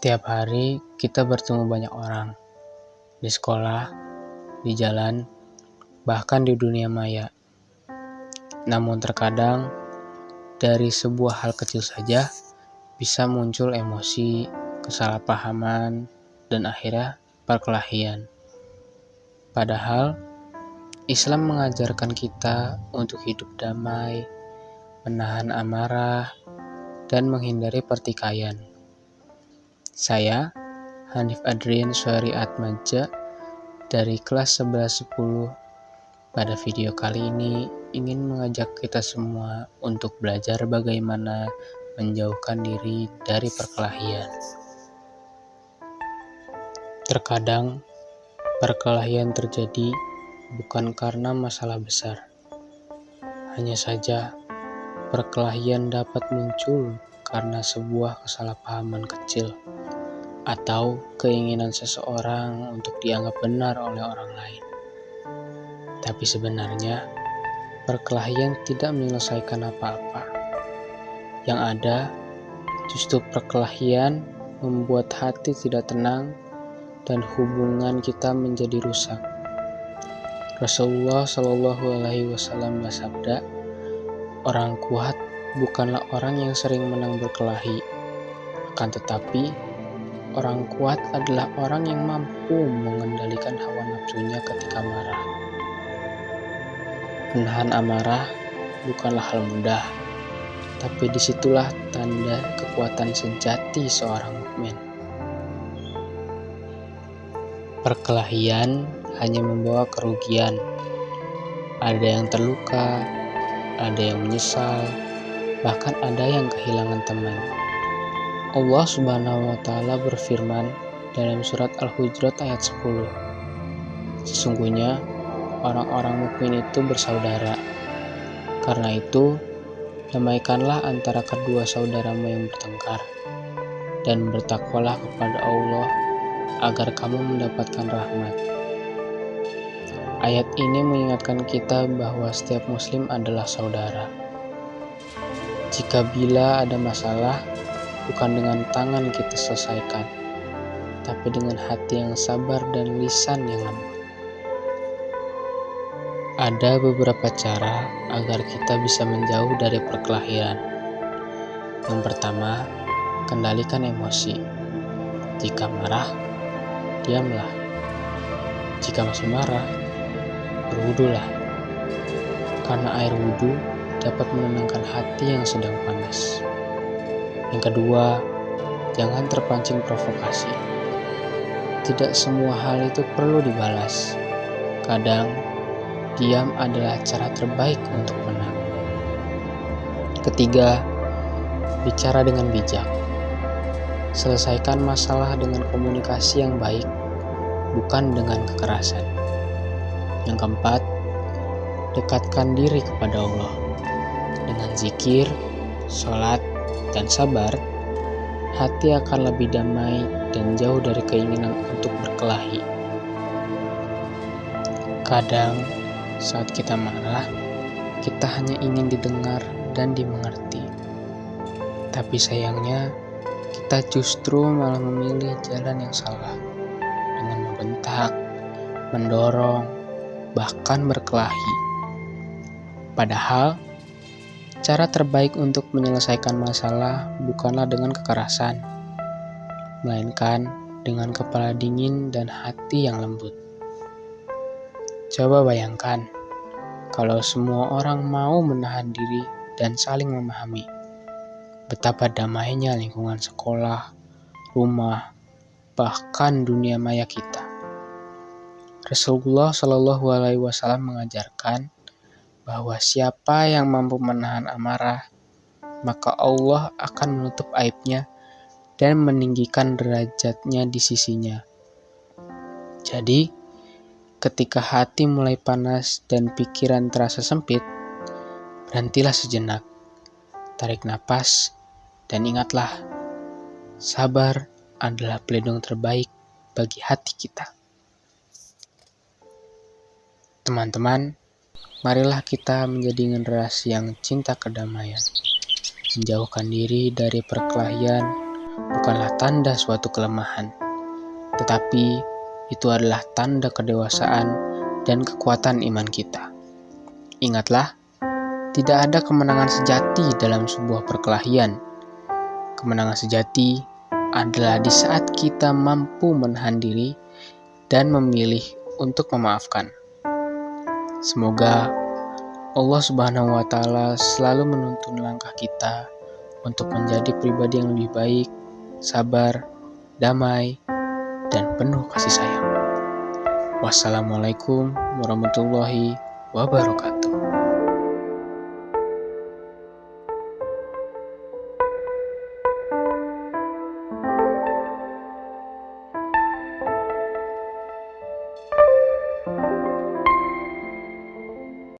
Setiap hari kita bertemu banyak orang, di sekolah, di jalan, bahkan di dunia maya. Namun terkadang, dari sebuah hal kecil saja, bisa muncul emosi, kesalahpahaman, dan akhirnya perkelahian. Padahal, Islam mengajarkan kita untuk hidup damai, menahan amarah, dan menghindari pertikaian. Saya, Hanif Adrian Syari Atmaja, dari kelas 11-10. Pada video kali ini ingin mengajak kita semua untuk belajar bagaimana menjauhkan diri dari perkelahian. Terkadang perkelahian terjadi bukan karena masalah besar. Hanya saja perkelahian dapat muncul karena sebuah kesalahpahaman kecil atau keinginan seseorang untuk dianggap benar oleh orang lain. Tapi sebenarnya, perkelahian tidak menyelesaikan apa-apa. Yang ada, justru perkelahian membuat hati tidak tenang dan hubungan kita menjadi rusak. Rasulullah Shallallahu Alaihi Wasallam bersabda, orang kuat bukanlah orang yang sering menang berkelahi, akan tetapi orang kuat adalah orang yang mampu mengendalikan hawa nafsunya ketika marah. Menahan amarah bukanlah hal mudah, tapi disitulah tanda kekuatan sejati seorang mukmin. Perkelahian hanya membawa kerugian. Ada yang terluka, ada yang menyesal, bahkan ada yang kehilangan teman. Allah Subhanahu wa Ta'ala berfirman dalam surat Al-Hujurat ayat 10. Sesungguhnya orang-orang mukmin itu bersaudara. Karena itu, damaikanlah antara kedua saudaramu yang bertengkar, dan bertakwalah kepada Allah agar kamu mendapatkan rahmat. Ayat ini mengingatkan kita bahwa setiap muslim adalah saudara. Jika bila ada masalah, bukan dengan tangan kita selesaikan, tapi dengan hati yang sabar dan lisan yang lembut. Ada beberapa cara agar kita bisa menjauh dari perkelahian. Yang pertama, kendalikan emosi. Jika marah, diamlah. Jika masih marah, berwudulah. Karena air wudu dapat menenangkan hati yang sedang panas. Yang kedua, jangan terpancing provokasi. Tidak semua hal itu perlu dibalas. Kadang, diam adalah cara terbaik untuk menang. Ketiga, bicara dengan bijak. Selesaikan masalah dengan komunikasi yang baik, bukan dengan kekerasan. Yang keempat, dekatkan diri kepada Allah. Dengan zikir, sholat, dan sabar, hati akan lebih damai dan jauh dari keinginan untuk berkelahi. Kadang, saat kita marah, kita hanya ingin didengar dan dimengerti. Tapi sayangnya, kita justru malah memilih jalan yang salah dengan membentak, mendorong, bahkan berkelahi. Padahal, cara terbaik untuk menyelesaikan masalah bukanlah dengan kekerasan, melainkan dengan kepala dingin dan hati yang lembut. Coba bayangkan, kalau semua orang mau menahan diri dan saling memahami, betapa damainya lingkungan sekolah, rumah, bahkan dunia maya kita. Rasulullah Shallallahu Alaihi Wasallam mengajarkan bahwa siapa yang mampu menahan amarah, maka Allah akan menutup aibnya dan meninggikan derajatnya di sisinya. Jadi, ketika hati mulai panas dan pikiran terasa sempit, berhentilah sejenak, tarik napas, dan ingatlah, sabar adalah pelindung terbaik bagi hati kita. Teman-teman, marilah kita menjadi generasi yang cinta kedamaian, menjauhkan diri dari perkelahian, bukanlah tanda suatu kelemahan, tetapi itu adalah tanda kedewasaan dan kekuatan iman kita. Ingatlah, tidak ada kemenangan sejati dalam sebuah perkelahian. Kemenangan sejati adalah di saat kita mampu menahan diri dan memilih untuk memaafkan. Semoga Allah Subhanahu wa Ta'ala selalu menuntun langkah kita untuk menjadi pribadi yang lebih baik, sabar, damai, dan penuh kasih sayang. Wassalamualaikum warahmatullahi wabarakatuh.